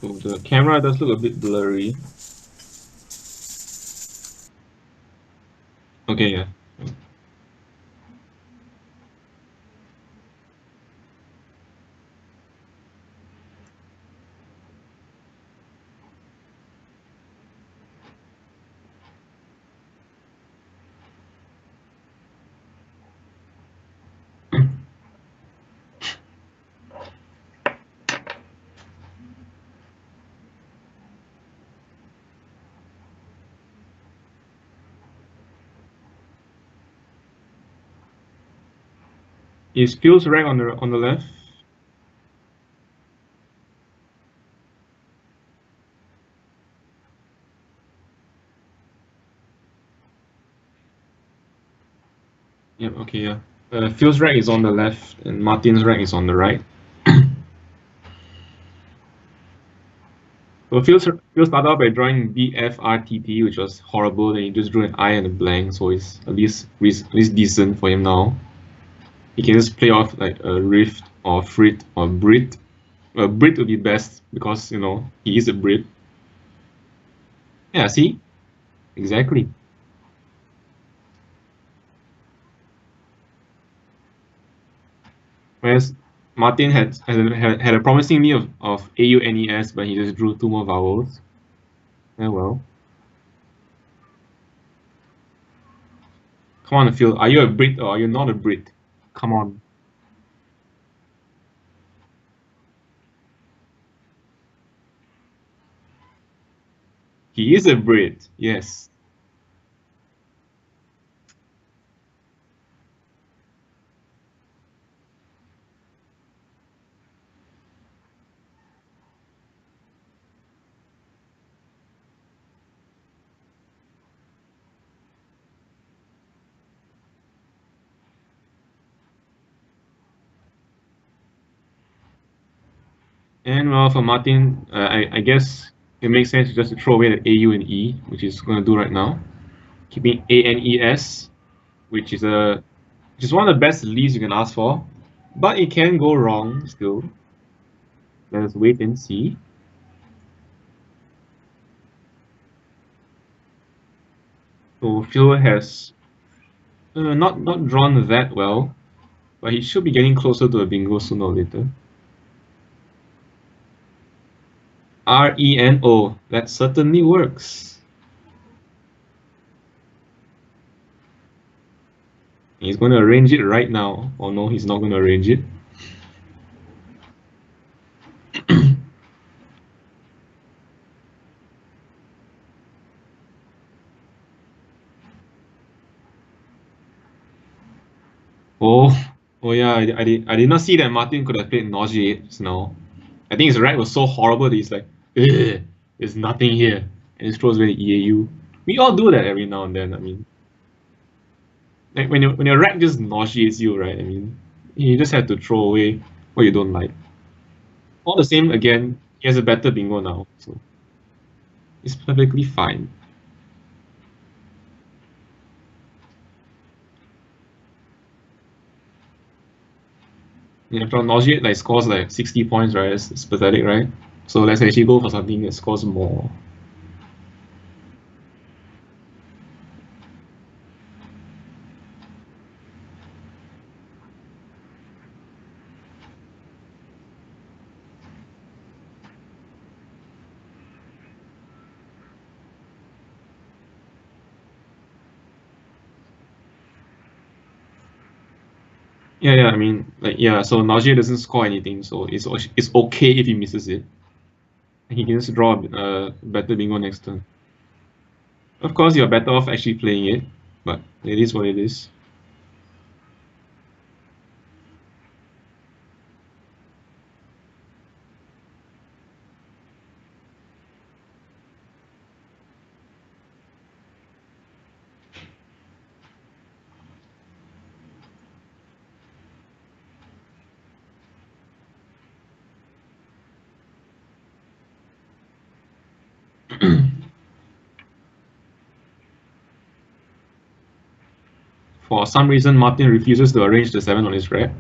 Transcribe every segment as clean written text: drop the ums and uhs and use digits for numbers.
So the camera does look a bit blurry. Okay, yeah. Is Phil's rank on the left? Yep, okay, yeah. Phil's rank is on the left and Martin's rank is on the right. So Phil started off by drawing BFRTT, which was horrible, then he just drew an I and a blank, so it's at least decent for him now. He can just play off like a Rift or Frit or Brit. Brit would be best because, he is a Brit. Yeah, see? Exactly. Whereas Martin had a promising me of AUNES, but he just drew two more vowels. Yeah, well. Come on, Phil. Are you a Brit or are you not a Brit? Come on. He is a Brit. Yes. And well, for Martin, I guess it makes sense just to throw away the AU and E, which he's going to do right now. Keeping ANES, which is one of the best leads you can ask for, but it can go wrong still. Let's wait and see. So Phil has not drawn that well, but he should be getting closer to a bingo sooner or later. RENO, that certainly works. He's going to arrange it right now. Oh no, he's not going to arrange it. Oh, oh yeah, I did not see that Martin could have played Nauseates now. I think his rank was so horrible that he's like, "Ugh, there's nothing here." And he throws away the EAU. We all do that every now and then. I mean, like when your rank just nauseates you, right? I mean, you just have to throw away what you don't like. All the same, again, he has a better bingo now, so it's perfectly fine. Yeah, from nauseate like scores like 60 points, right? It's pathetic, right? So let's actually go for something that scores more. Yeah, yeah. I mean, like, yeah. So Najee doesn't score anything, so it's okay if he misses it. He can just draw a better bingo next turn. Of course, you're better off actually playing it, but it is what it is. For some reason, Martin refuses to arrange the 7 on his rep.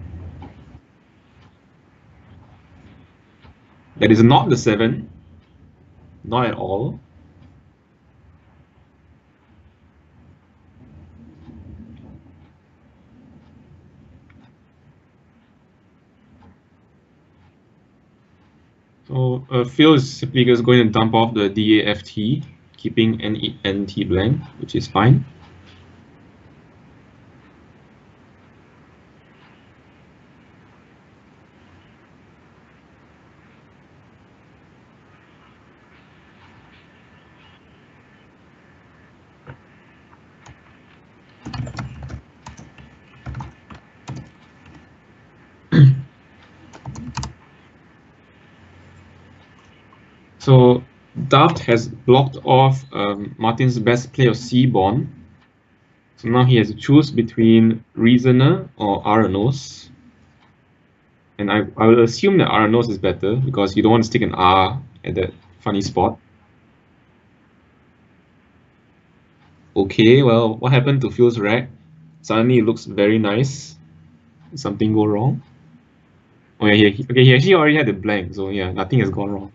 That is not the 7. Not at all. So Phil is simply just going to dump off the DAFT, keeping NT blank, which is fine. So Daft has blocked off Martin's best play of C-Born. So now he has to choose between Reasoner or RNOs. And I will assume that RNOs is better because you don't want to stick an R at that funny spot. Okay, well, what happened to Phil's rack? Suddenly it looks very nice. Did something go wrong? Oh yeah, okay, he actually already had a blank, so yeah, nothing has gone wrong.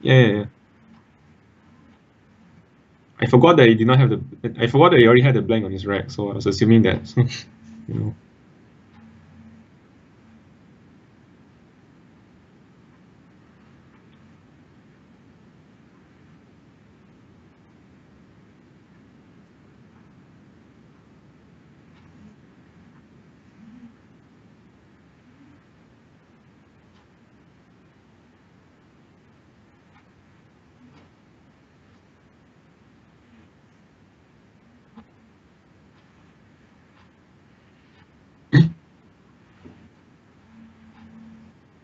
Yeah. I forgot that he did not have the. I forgot that he already had a blank on his rack, so I was assuming that. You know.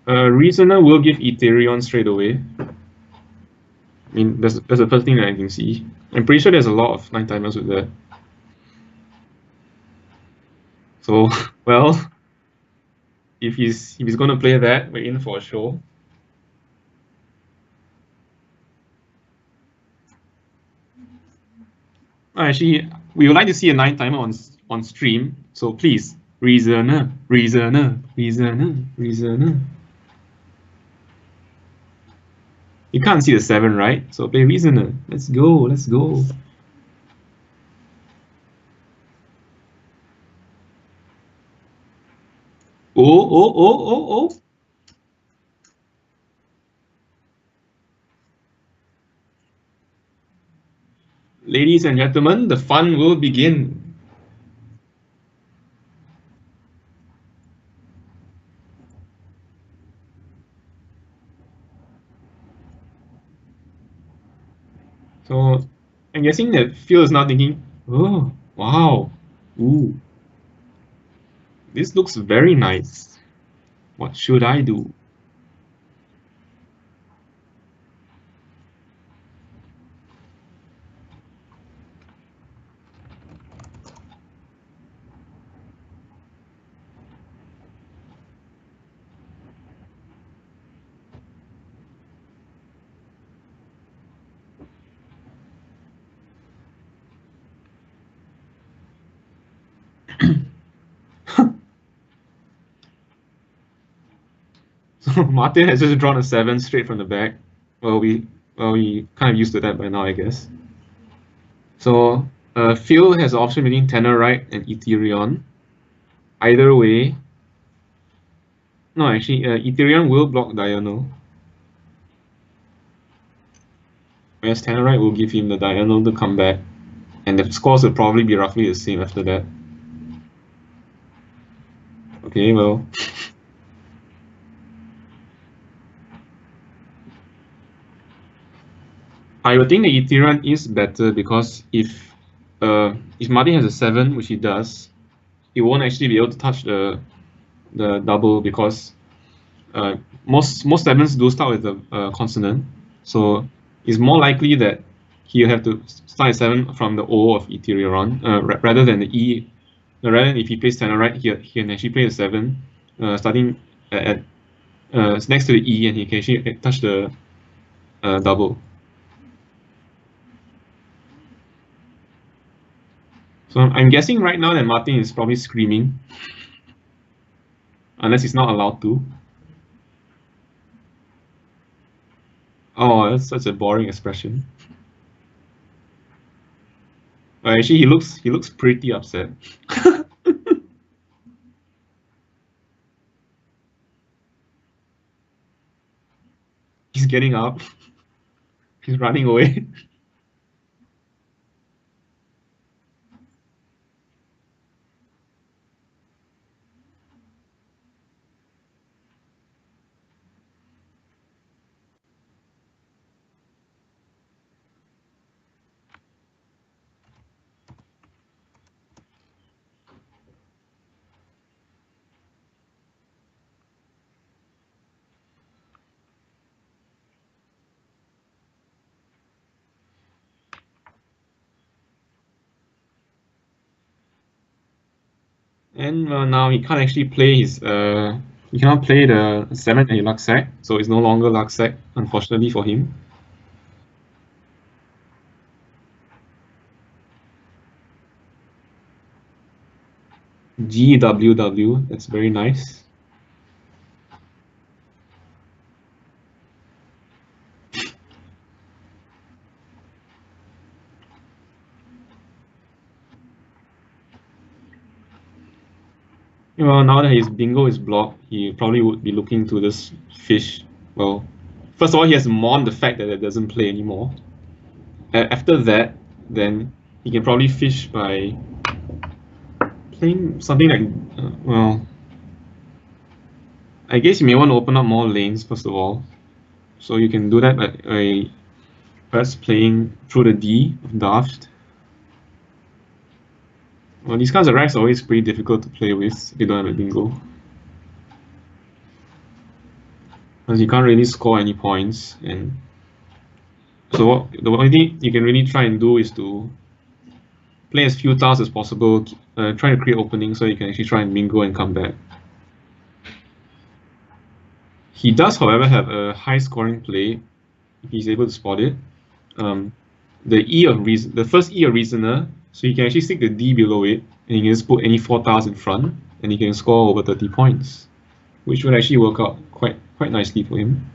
Reasoner will give Ethereum straight away. I mean, that's the first thing that I can see. I'm pretty sure there's a lot of 9-timers with that. So, well, if he's gonna play that, we're in for a show. Actually, we would like to see a 9-timer on stream. So please, Reasoner. You can't see the 7, right? So play Reasoner. Let's go. Oh. Ladies and gentlemen, the fun will begin. So I'm guessing that Phil is now thinking, oh, wow, ooh, this looks very nice. What should I do? So Martin has just drawn a 7 straight from the back. We kind of used to that by now, I guess. So Phil has the option between Tenorite and Ethereum. Either way, no, actually, Ethereum will block diagonal. Whereas Tenorite will give him the diagonal to come back. And the scores will probably be roughly the same after that. Okay, well. I would think the Ethereum is better because if Martin has a 7, which he does, he won't actually be able to touch the double because most 7s do start with a consonant. So it's more likely that he'll have to start a 7 from the O of Ethereum rather than the E. Rather than if he plays Tenorite, he can actually play a 7 starting at next to the E, and he can actually touch the double. So I'm guessing right now that Martin is probably screaming, unless he's not allowed to. Oh, that's such a boring expression. Actually, he looks pretty upset. He's getting up. He's running away. And now he can't actually play his he cannot play the 7 and luck sack, so it's no longer luck sack, unfortunately for him. GWW, that's very nice. Well, now that his bingo is blocked, he probably would be looking to this fish. Well, first of all, he has to mourn the fact that it doesn't play anymore. After that, then he can probably fish by playing something like, well, I guess you may want to open up more lanes first of all. So you can do that by first playing through the D of Daft. Well, these kinds of racks are always pretty difficult to play with if you don't have a bingo. Because you can't really score any points, and so the only thing you can really try and do is to play as few tiles as possible, try to create openings so you can actually try and bingo and come back. He does, however, have a high scoring play if he's able to spot it. The first E of Reasoner, so you can actually stick the D below it, and you can just put any 4 tiles in front, and you can score over 30 points, which would actually work out quite nicely for him.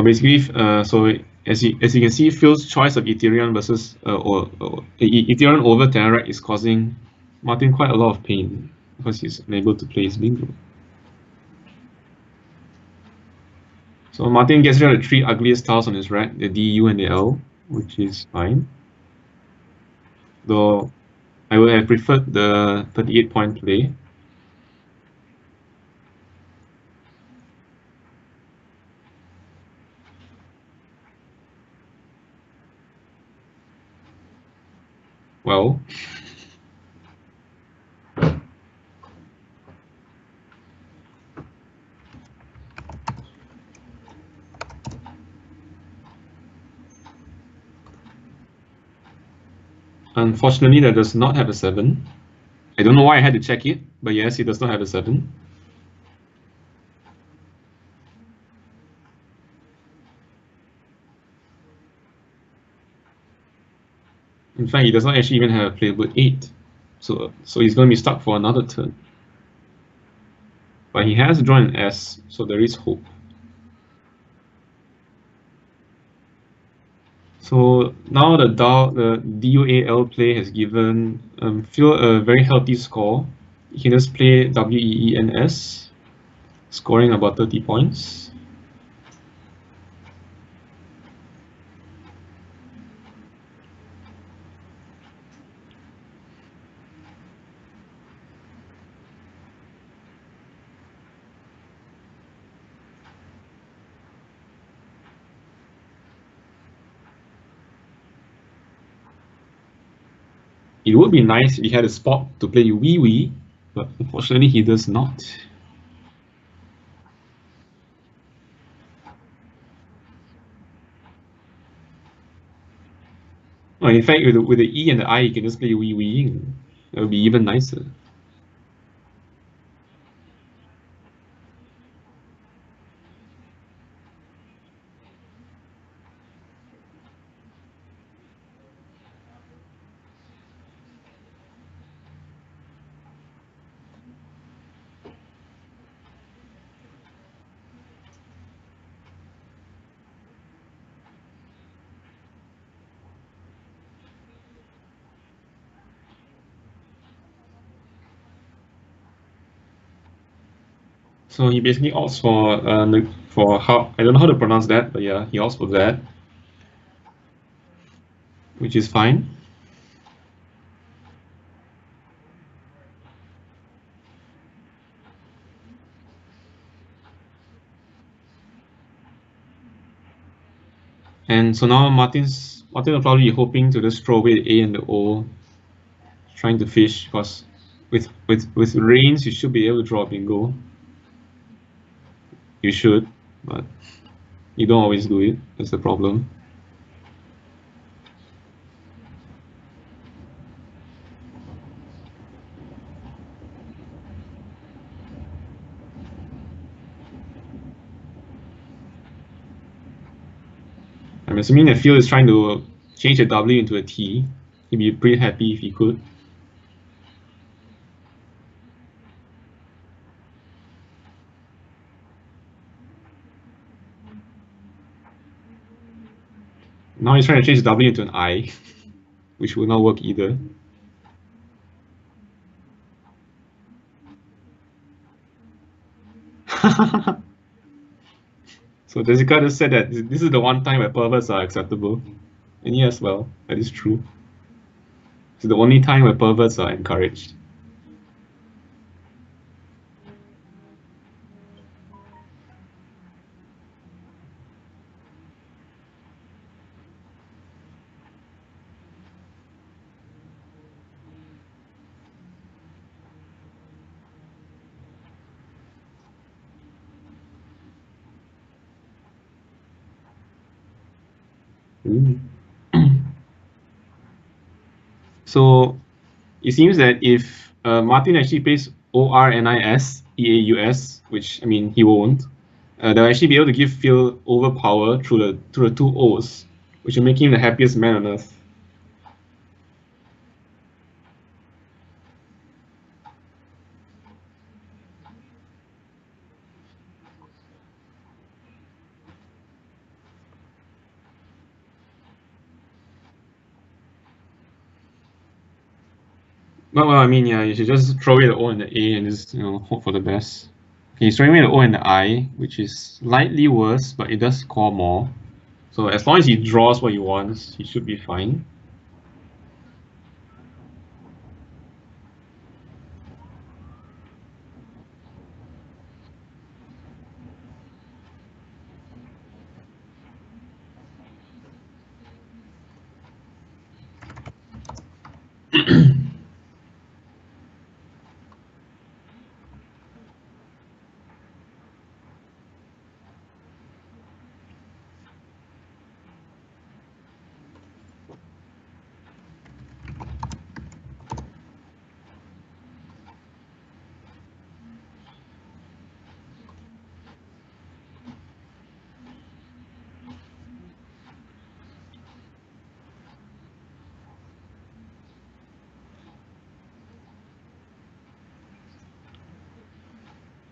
Basically, so as you can see, Phil's choice of Ethereum versus or Ethereum over Teract is causing Martin quite a lot of pain because he's unable to play his bingo. So Martin gets rid of the 3 ugliest tiles on his rack, the D, U, and the L, which is fine. Though I would have preferred the 38-point play. Well, unfortunately, that does not have a 7. I don't know why I had to check it, but yes, it does not have a 7. In fact, he does not actually even have a playable 8. So he's going to be stuck for another turn. But he has drawn an S, so there is hope. So now the DUAL play has given Phil a very healthy score. He can just play WEENS, scoring about 30 points. It would be nice if he had a spot to play wee wee, but unfortunately he does not. Well, in fact, with the E and the I, he can just play wee wee. That would be even nicer. So he basically opts for how, I don't know how to pronounce that, but yeah, he opts for that, which is fine. And so now Martin will probably be hoping to just throw away the A and the O, trying to fish, because with reins you should be able to draw a bingo. You should, but you don't always do it. That's the problem. I'm assuming that Phil is trying to change a W into a T. He'd be pretty happy if he could. Now he's trying to change the W into an I, which will not work either. So Jessica just said that this is the one time where perverts are acceptable. And yes, well, that is true. It's the only time where perverts are encouraged. Ooh. So it seems that if Martin actually plays ORNIS, which I mean he won't, they'll actually be able to give Phil overpower through the two O's, which will make him the happiest man on earth. Well, I mean, yeah, you should just throw away the O and the A and just hope for the best. Okay, he's throwing away the O and the I, which is slightly worse, but it does score more. So as long as he draws what he wants, he should be fine.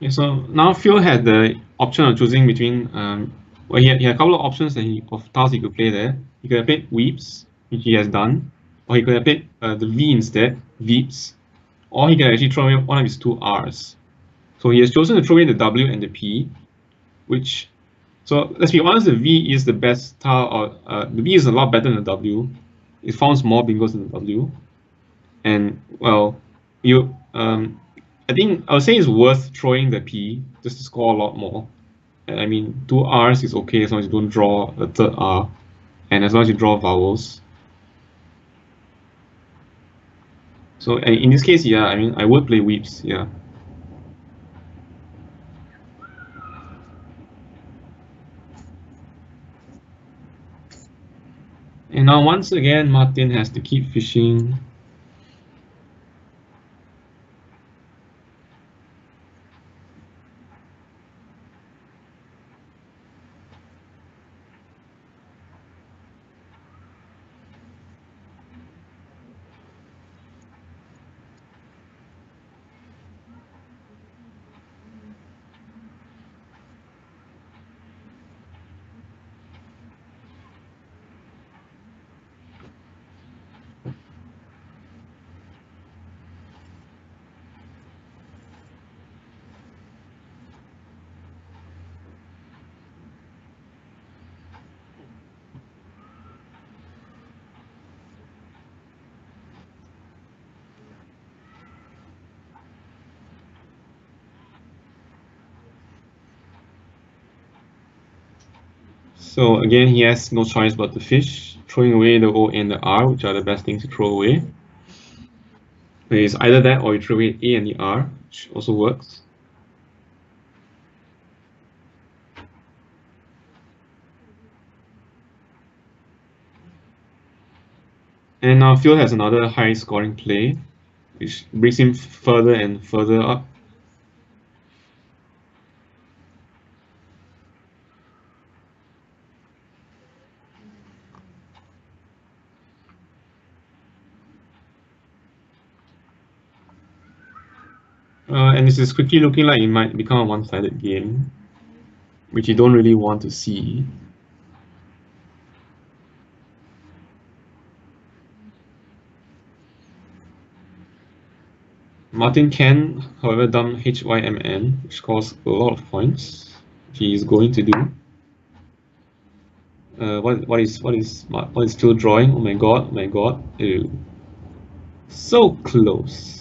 Yeah, so now Phil had the option of choosing between well, he had a couple of options of tiles he could play there. He could have played Weeps, which he has done, or he could have played the V instead, Veeps, or he can actually throw away one of his two R's. So he has chosen to throw away the W and the P, which, so let's be honest, the V is the best tile, or the V is a lot better than the W. It founds more bingos than the W, and well, I think I would say it's worth throwing the P just to score a lot more. I mean, two R's is okay as long as you don't draw a third R, and as long as you draw vowels. So in this case, yeah, I mean, I would play weeps, yeah. And now once again, Martin has to keep fishing. So again, he has no choice but to fish, throwing away the O and the R, which are the best things to throw away. It's either that or you throw away A and the R, which also works. And now Phil has another high scoring play, which brings him further and further up. And this is quickly looking like it might become a one-sided game, which you don't really want to see. Martin can, however, dump HYMN, which scores a lot of points, which he is going to do. What is still drawing? Oh my god! Oh my god! Ew. So close.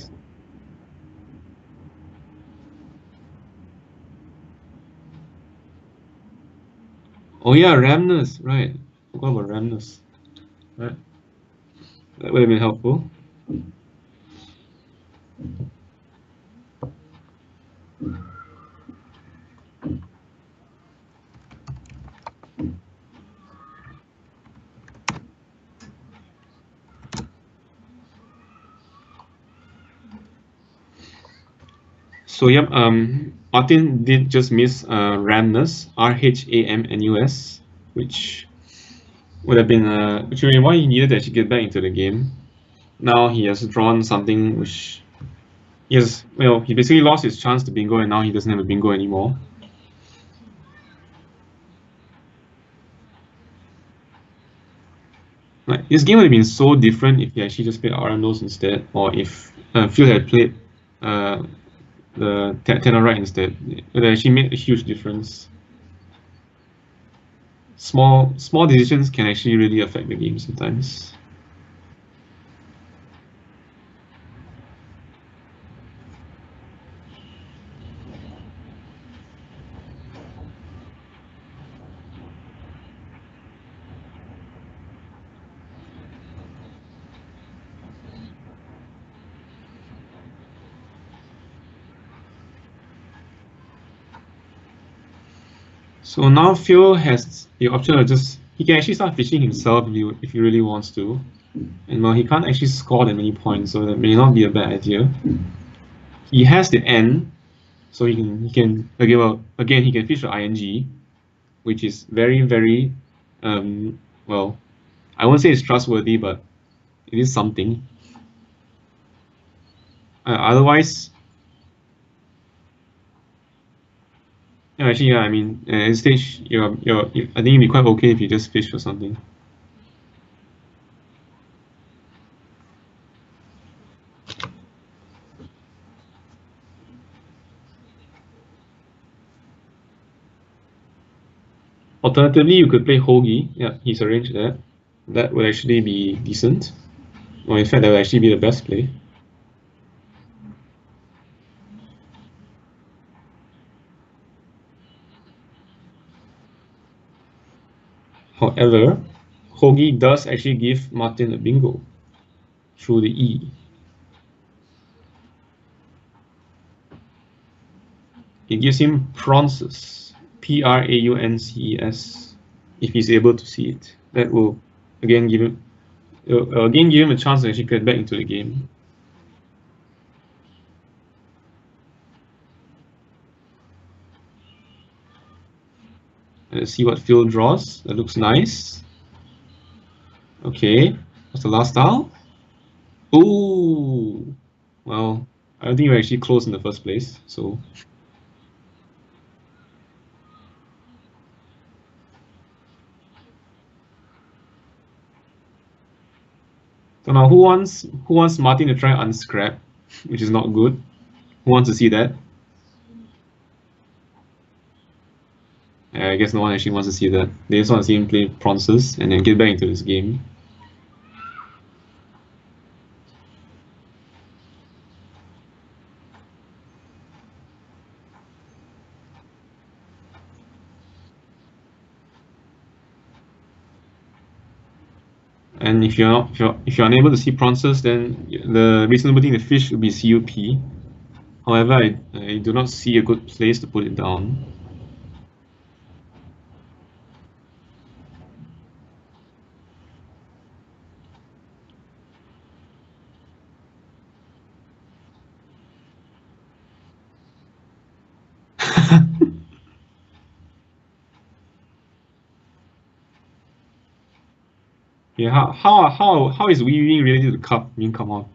Oh yeah, Ramnus, right? Forgot about Ramnus. Right. That would have been helpful. So yep, Martin did just miss Ramnus, RHAMNUS, which would have been which would be why he needed to actually get back into the game. Now he has drawn something which he basically lost his chance to bingo, and now he doesn't have a bingo anymore. Like this game would have been so different if he actually just played Arandos instead, or if Phil had played the tenor right instead. It would have actually made a huge difference. Small decisions can actually really affect the game sometimes. So now Phil has the option of he can actually start fishing himself if he really wants to. And well, he can't actually score that many points, so that may not be a bad idea. He has the N, so he can again he can fish the ING, which is very, very well, I won't say it's trustworthy, but it is something. Otherwise, yeah, actually, yeah, I mean, at this stage, I think it'd be quite okay if you just fish for something. Alternatively, you could play Hoagie. Yeah, he's arranged that. That would actually be decent. Or in fact, that would actually be the best play. However, Hoagie does actually give Martin a bingo through the E. it gives him Praunces, Praunces, if he's able to see it. That will again give him a chance to actually get back into the game. Let's see what Phil draws. That looks nice. Okay, what's the last tile? Ooh, well, I don't think we're actually close in the first place, so. So now who wants Martin to try unscrap, which is not good. Who wants to see that? I guess no one actually wants to see that. They just want to see him play Praunces and then get back into this game. And if you're unable to see Praunces, then the reasonable thing to fish would be CUP. However, I do not see a good place to put it down. Yeah, how is weaving related to cup? I mean, come on.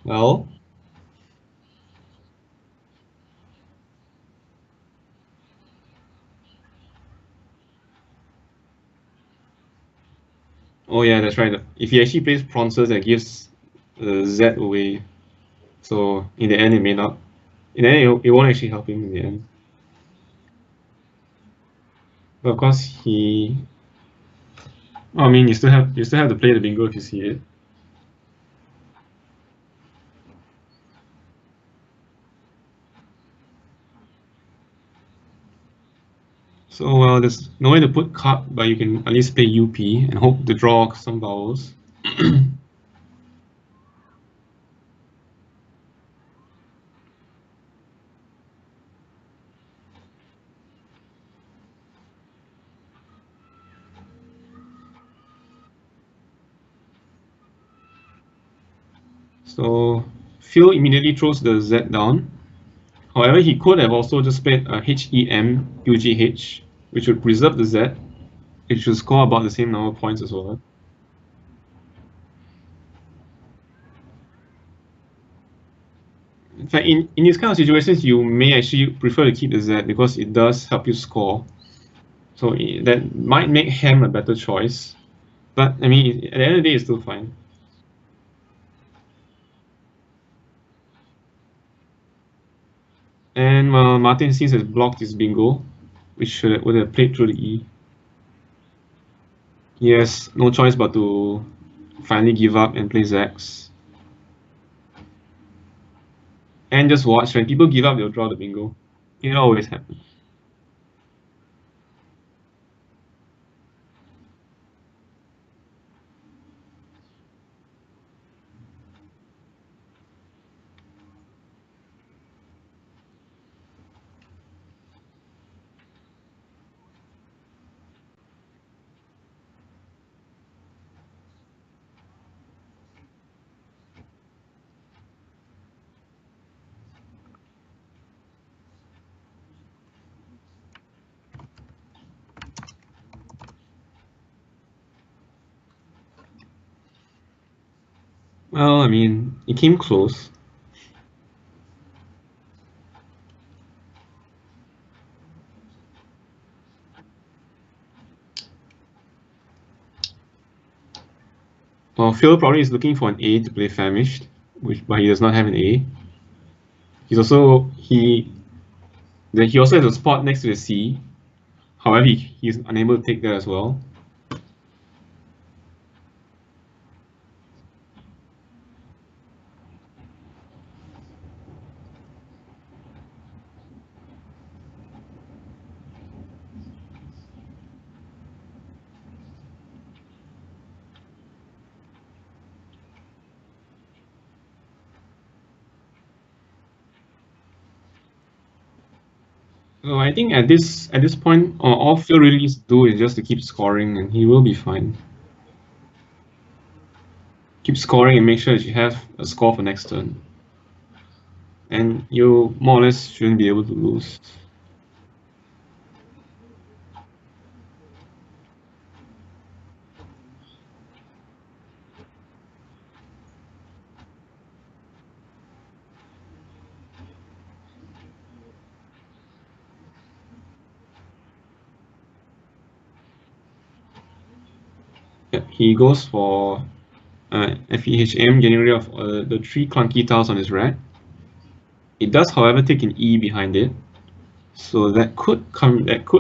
Well, oh yeah, that's right. If he actually plays Praunces, that gives Z away. So in the end, it may not. In the end, it won't actually help him in the end. But of course, I mean, you still have to play the bingo if you see it. So well, there's no way to put cup, but you can at least play UP and hope to draw some vowels. So Phil immediately throws the Z down. However, he could have also just played a HEM UGH, which would preserve the Z. It should score about the same number of points as well. In fact, in these kind of situations, you may actually prefer to keep the Z because it does help you score. So that might make Ham a better choice. But I mean, at the end of the day, it's still fine. And Martin seems has blocked his bingo, which would have played through the E. He has no choice but to finally give up and play Zax. And just watch, when people give up, they'll draw the bingo. It always happens. Well, I mean, it came close. Well, Phil probably is looking for an A to play famished, but he does not have an A. He's also he also has a spot next to the C. However, he's unable to take that as well. So I think at this point, all Phil really needs to do is just to keep scoring, and he will be fine. Keep scoring and make sure that you have a score for next turn, and you more or less shouldn't be able to lose. Yeah, he goes for FEHM, getting rid of the 3 clunky tiles on his rack. It does, however, take an E behind it, so that could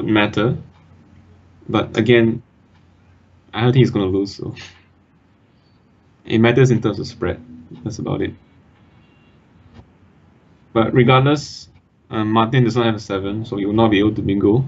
matter. But again, I don't think he's gonna lose. So it matters in terms of spread. That's about it. But regardless, Martin does not have a 7, so he will not be able to bingo.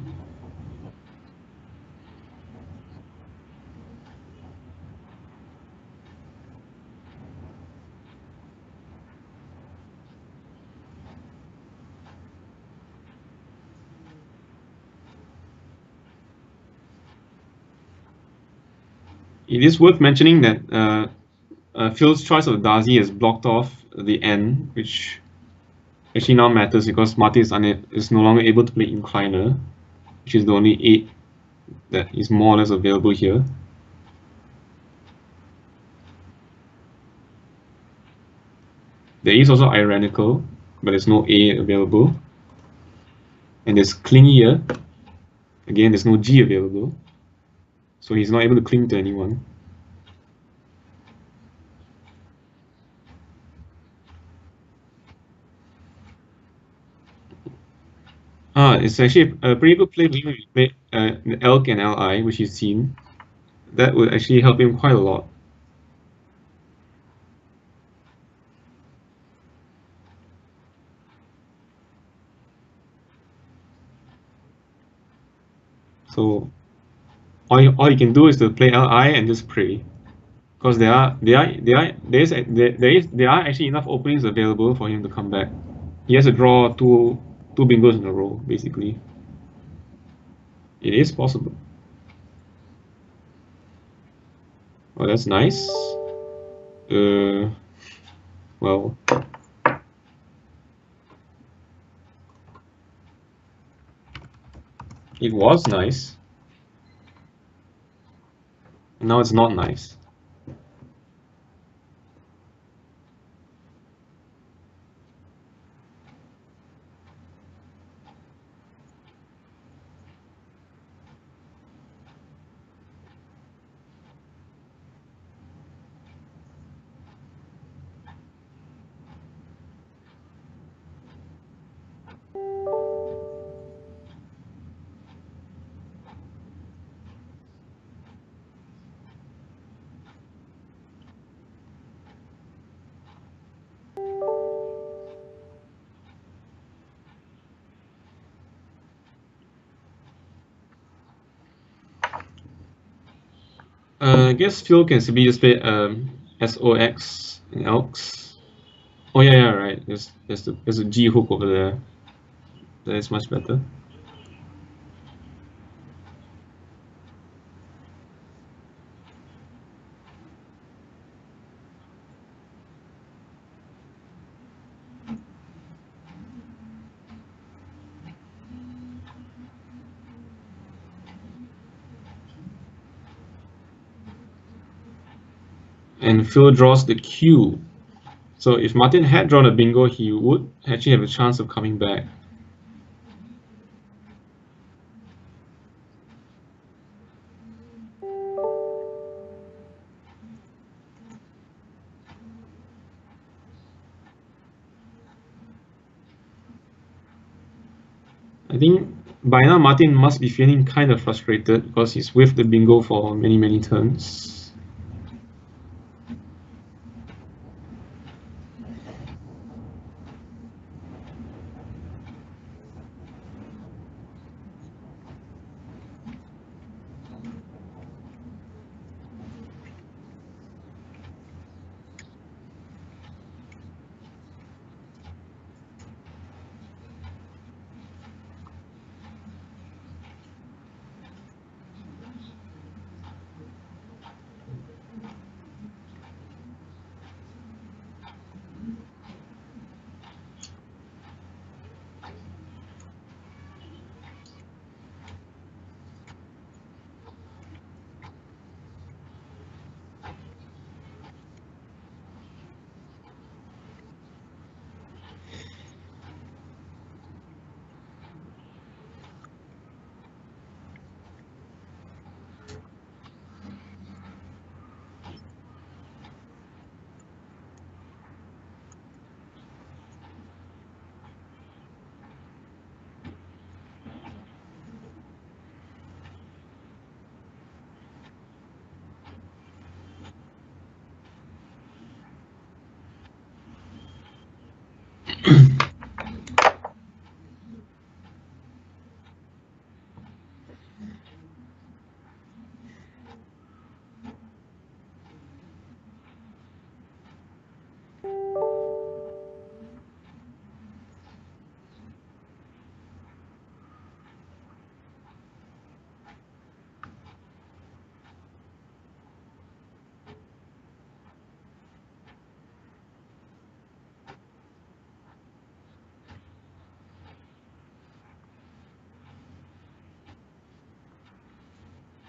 It is worth mentioning that Phil's choice of Darcy has blocked off the N, which actually now matters because Martin is no longer able to play Incliner, which is the only 8 that is more or less available here. There is also Ironical, but there's no A available. And there's Clingy here. Again, there's no G available. So he's not able to cling to anyone. It's actually a pretty good play for him if you play the Elk and Li, which you've seen. That would actually help him quite a lot. So all you can do is to play Li and just pray, because there are actually enough openings available for him to come back. He has to draw two bingos in a row, basically. It is possible. Oh, that's nice. Well, it was nice. Now it's not nice. I guess Phil can simply just play SOX and Elks. Oh yeah, right. There's a G hook over there. That is much better. And Phil draws the Q. So if Martin had drawn a bingo, he would actually have a chance of coming back. I think by now Martin must be feeling kind of frustrated because he's whiffed the bingo for many turns.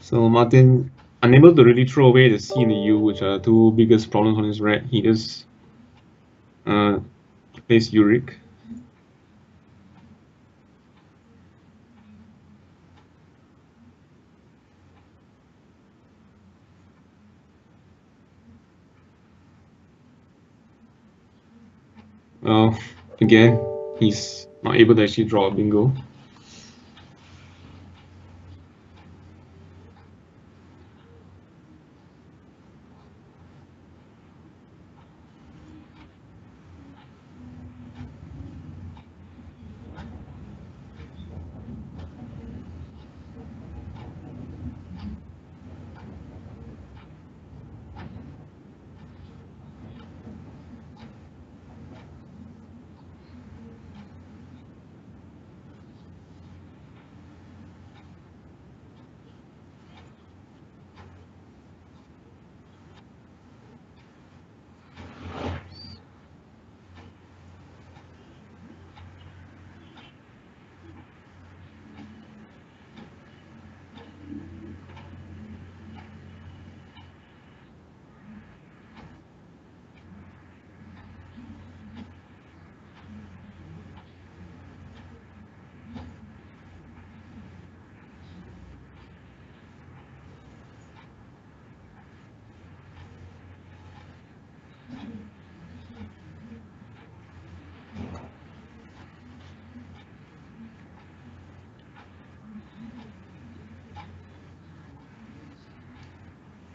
So Martin, unable to really throw away the C and the U, which are the two biggest problems on his red, he just plays Uric. Well, again, he's not able to actually draw a bingo.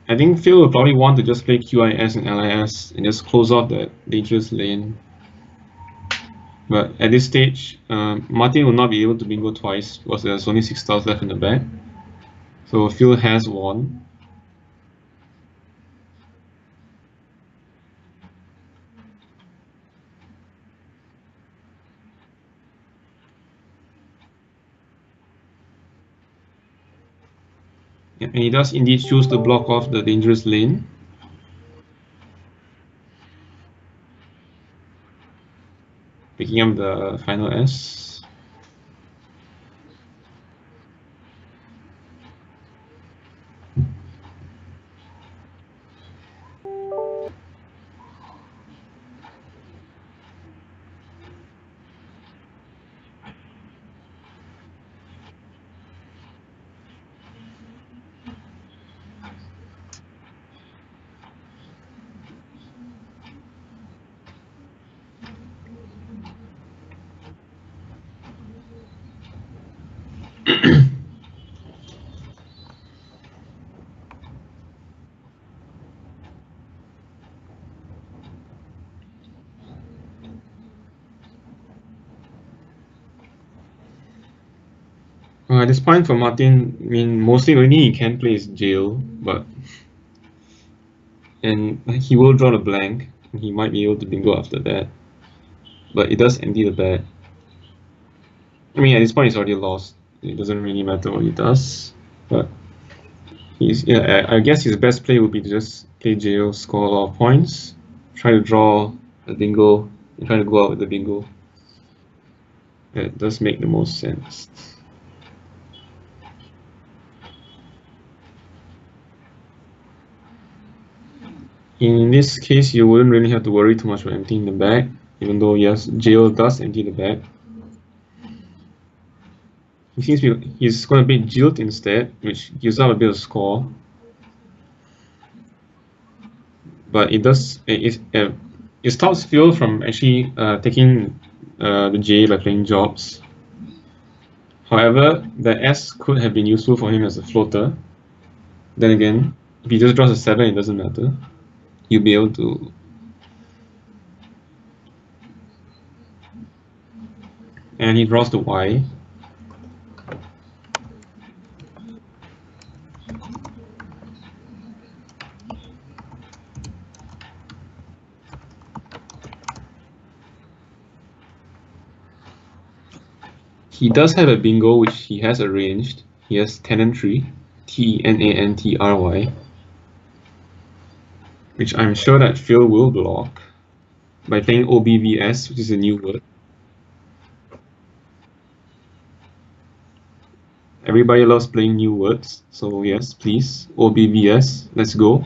I think Phil will probably want to just play QIS and LIS and just close off that dangerous lane. But at this stage, Martin will not be able to bingo twice because there's only 6 stars left in the bag. So Phil has won. And he does indeed choose to block off the dangerous lane. Picking up the final S. At this point for Martin, I mean, mostly only he can play is jail, and he will draw the blank. And he might be able to bingo after that, but it does empty the bag. I mean, at this point, he's already lost. It doesn't really matter what he does, but I guess his best play would be to just play jail, score a lot of points, try to draw a bingo, and try to go out with the bingo. That does make the most sense. In this case, you wouldn't really have to worry too much about emptying the bag, even though yes, jail does empty the bag. He seems he's going to play jilt instead, which gives up a bit of score. But it stops Phil from actually taking the J by playing jobs. However, the S could have been useful for him as a floater. Then again, if he just draws a 7, it doesn't matter. You'll be able to. And he draws the Y. He does have a bingo which he has arranged. He has tenantry, Tenantry, which I'm sure that Phil will block by playing OBVS, which is a new word. Everybody loves playing new words, so yes, please, OBVS, let's go.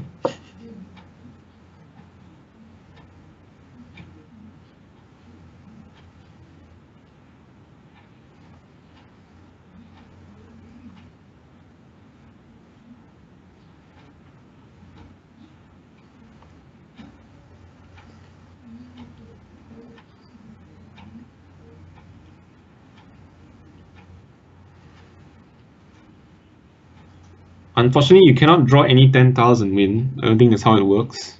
Unfortunately, you cannot draw any 10 tiles and win. I don't think that's how it works.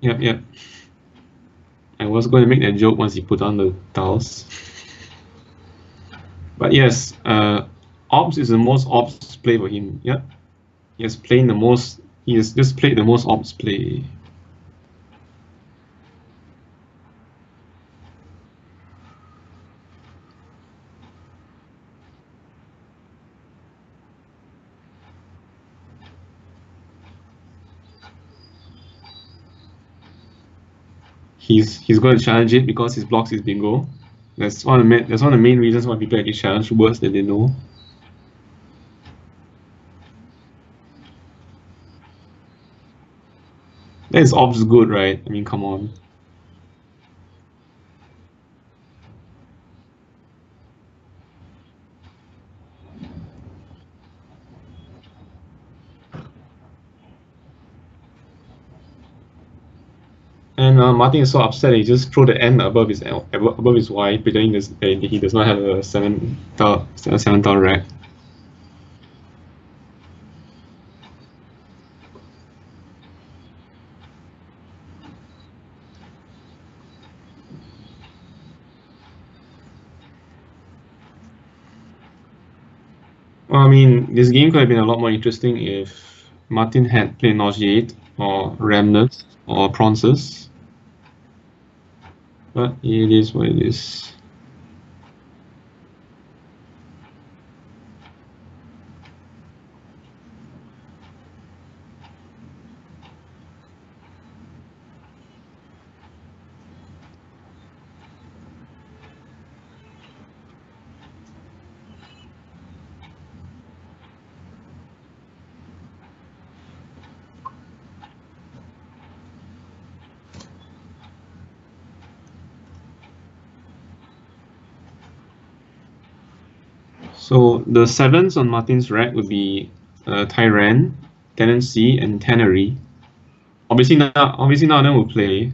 Yep. I was going to make that joke once he put on the tiles. But yes, Ops is the most Ops play for him. Yep. He has just played the most Ops play. He's going to challenge it because his blocks is bingo. That's one of the main reasons why people actually challenge words that they know. That is Ops good, right? I mean, come on. And Martin is so upset he just threw the N above his Y, pretending that he does not have a 7 tile rack. Well, I mean, this game could have been a lot more interesting if Martin had played Nauseate or Remnant or Pronces. But it is what it is. So the sevens on Martin's rack would be Tyran, Tenancy, and Tannery. Obviously none of them will play.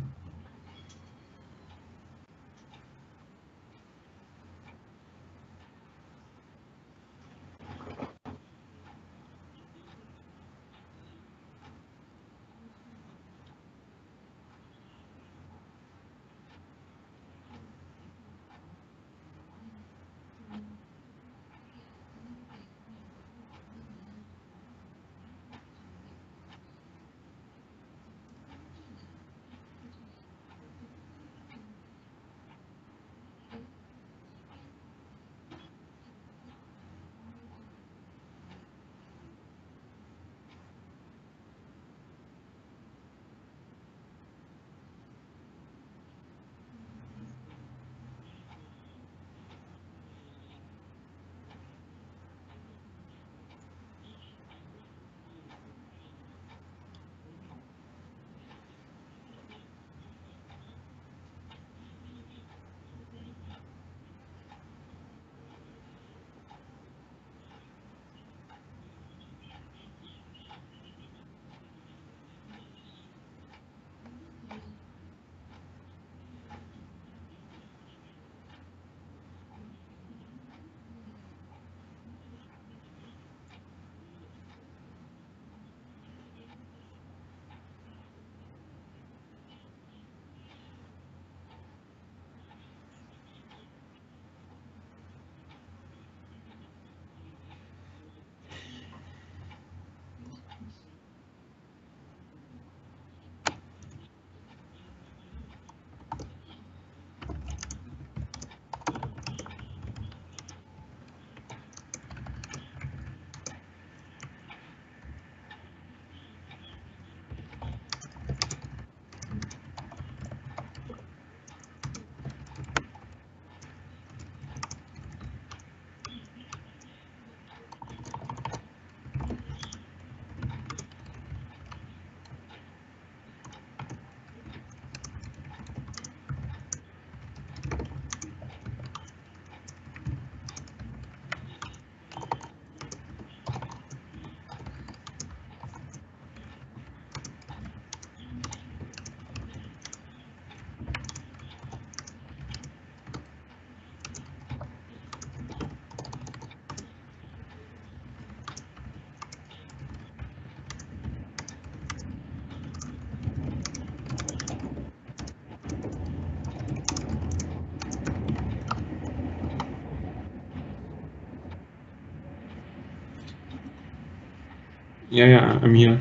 Yeah, I'm here.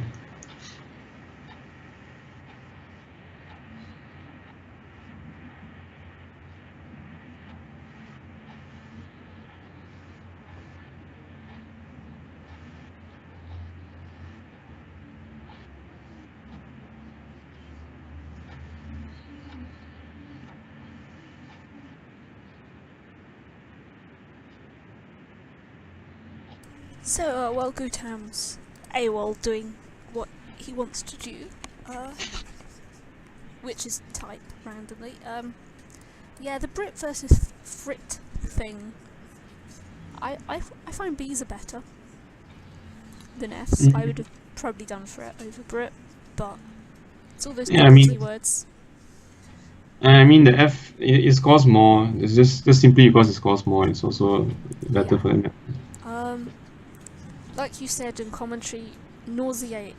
So, while Goutham's AWOL doing what he wants to do, which is type randomly, yeah, the Brit versus Frit thing, I find B's are better than F's. I would have probably done Frit over Brit, but it's all those keywords. I mean, the F it scores more. It's just simply because it scores more. It's also better for them. Like you said in commentary, Nauseate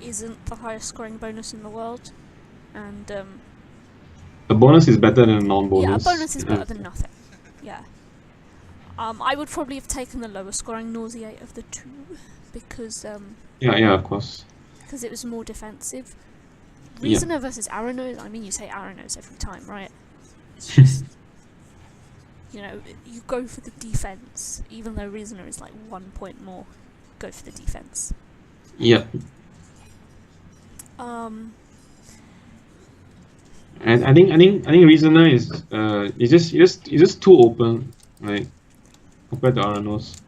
isn't the highest scoring bonus in the world, and a bonus is better than a non-bonus. Yeah, a bonus is better than nothing. Yeah. I would probably have taken the lower scoring Nauseate of the two, because yeah, of course. Because it was more defensive. Reasoner versus Arrownose, I mean, you say Arrownose every time, right? It's just, you go for the defense, even though Reasoner is like 1 point more. Go for the defense. Yeah. And I think Reasoner is just too open, like compared to Arrownose.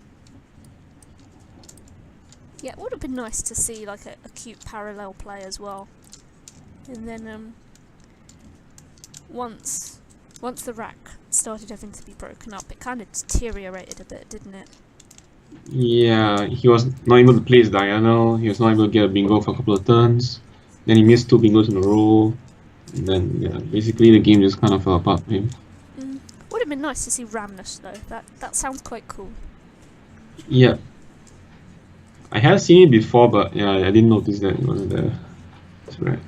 Yeah, it would have been nice to see like a cute parallel play as well. And then once Once the rack started having to be broken up, it kind of deteriorated a bit, didn't it? Yeah, he was not able to play his diagonal. He was not able to get a bingo for a couple of turns. Then he missed 2 bingos in a row. And then, yeah, basically the game just kind of fell apart for him. Would have been nice to see Ramnus though. That sounds quite cool. Yeah. I have seen it before, but yeah, I didn't notice that it wasn't there. That's right.